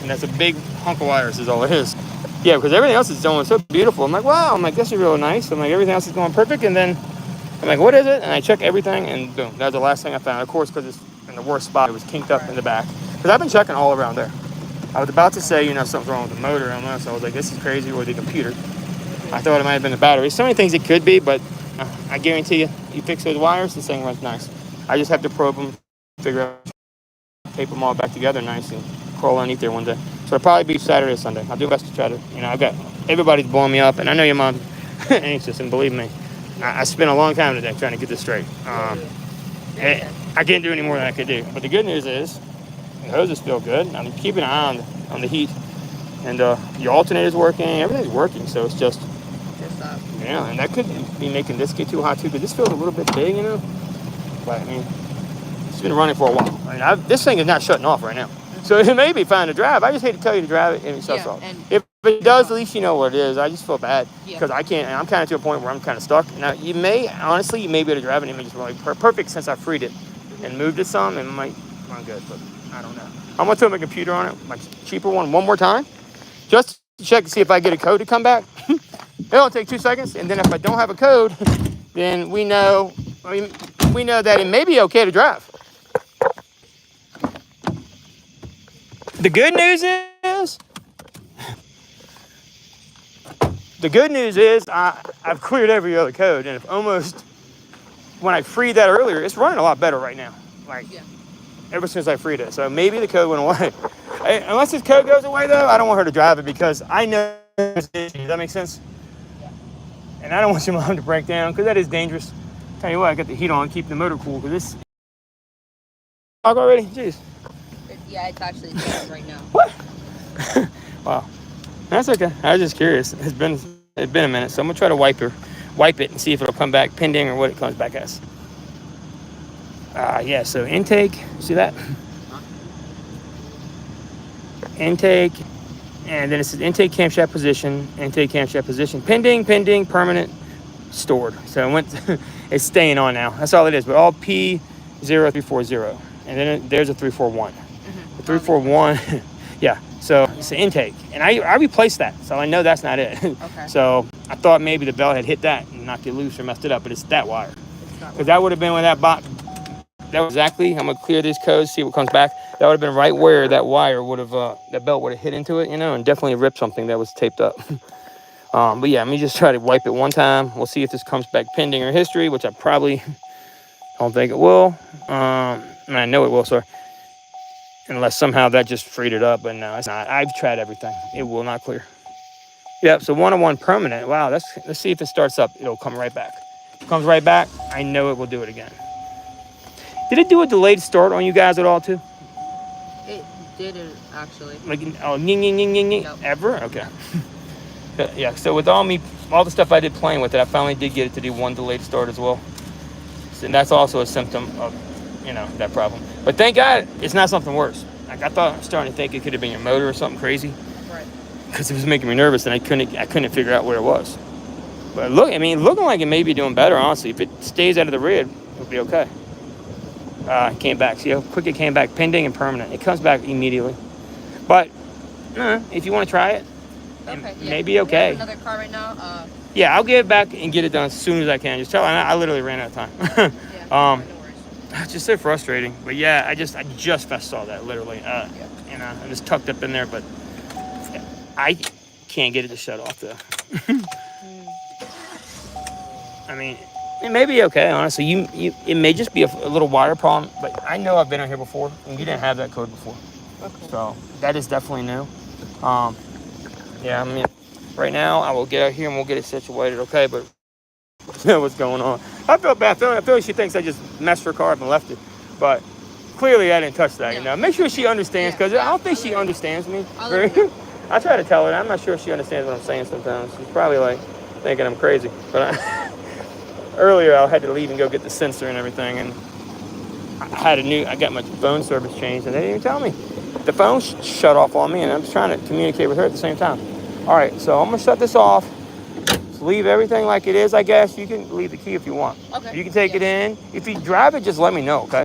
And that's a big hunk of wires is all it is. Yeah, because everything else is going so beautiful. I'm like, wow. I'm like, this is really nice. I'm like, everything else is going perfect. And then I'm like, what is it? And I check everything, and boom, that was the last thing I found. Of course, because it's in the worst spot. It was kinked up in the back. Because I've been checking all around there. I was about to say, something's wrong with the motor. Unless I was like, this is crazy, or the computer. I thought it might have been the battery. So many things it could be, but I guarantee you fix those wires, this thing runs nice. I just have to probe them, figure out, tape them all back together nice, and crawl underneath there one day. So it'll probably be Saturday or Sunday. I'll do my best to try to, I've got everybody's blowing me up, and I know your mom's anxious, and believe me, I spent a long time today trying to get this straight. I can't do any more than I could do. But the good news is, the hoses feel good. I'm keeping an eye on the heat, and your alternator's working. Everything's working, so it's just yeah. And that could be making this get too hot too, because this feels a little bit big, But I mean, it's been running for a while. I mean, this thing is not shutting off right now, so it may be fine to drive. I just hate to tell you to drive it and it shuts off. If it does, at least you know what it is. I just feel bad because I can't. And I'm kind of to a point where I'm kind of stuck. Now you may be able to drive it, and it may just run perfect since I freed it and moved it some, and it might run good, but I don't know. I'm gonna throw my computer on it, my cheaper one more time, just to check to see if I get a code to come back. It'll take 2 seconds, and then if I don't have a code, then we know that it may be okay to drive. The good news is I've cleared every other code, and when I freed that earlier, it's running a lot better right now. Ever since I freed it. So maybe the code went away. Unless this code goes away, though, I don't want her to drive it because I know there's issues. Does that make sense? Yeah. And I don't want your mom to break down because that is dangerous. Tell you what, I got the heat on, keep the motor cool because this. Dog already? Jeez. Yeah, it's actually dead right now. What? Wow. That's okay. I was just curious. It's been a minute, so I'm gonna try to wipe it and see if it'll come back pending or what it comes back as. Yeah, so intake, see that? Intake, and then it says intake camshaft position, pending, permanent, stored. So it's staying on now. That's all it is, but all P0340. And then there's a 341. The 341, yeah, so it's the intake. And I replaced that, so I know that's not it. Okay. So I thought maybe the belt had hit that and knocked it loose or messed it up, but it's that wire. Because that would have been when that was exactly, I'm going to clear these codes, see what comes back. That would have been right where that wire would have, that belt would have hit into it, and definitely ripped something that was taped up. But yeah, let me just try to wipe it one time. We'll see if this comes back pending or history, which I probably don't think it will. And I know it will, sorry. Unless somehow that just freed it up, but no, it's not. I've tried everything. It will not clear. Yep, so 101 permanent. Wow, let's see if it starts up. It'll come right back. If it comes right back, I know it will do it again. Did it do a delayed start on you guys at all, too? It didn't, actually. Like, ning, Nope. Ever? Okay. Yeah, so with all the stuff I did playing with it, I finally did get it to do one delayed start as well. So, and that's also a symptom of, that problem. But thank God it's not something worse. Like, I was starting to think it could have been your motor or something crazy. Right. Because it was making me nervous, and I couldn't figure out where it was. But looking like it may be doing better, honestly. If it stays out of the red, it'll be okay. It came back. See how quick it came back, pending and permanent. It comes back immediately. But if you want to try it, it may be okay. Another car right now. Yeah, I'll get it back and get it done as soon as I can. Just tell her I literally ran out of time. No worries. It's just so frustrating. But yeah, I just fast saw that literally. I'm just tucked up in there, but I can't get it to shut off though. I mean, it may be okay, honestly. It may just be a little wire problem, but I know I've been on here before, and you didn't have that code before. Okay. So that is definitely new. Yeah, I mean, right now I will get out here and we'll get it situated, okay? But you know what's going on. I feel bad. I feel like she thinks I just messed her car up and left it, but clearly I didn't touch that. No. Make sure she understands, because I don't think she understands me. I try to tell her. I'm not sure if she understands what I'm saying sometimes. She's probably like thinking I'm crazy, but earlier I had to leave and go get the sensor and everything, and I got my phone service changed, and they didn't even tell me. The phone shut off on me, and I'm trying to communicate with her at the same time. All right, so I'm gonna shut this off. Just leave everything like it is, I guess. You can leave the key if you want. Okay. You can take it in. If you drive it, just let me know, okay?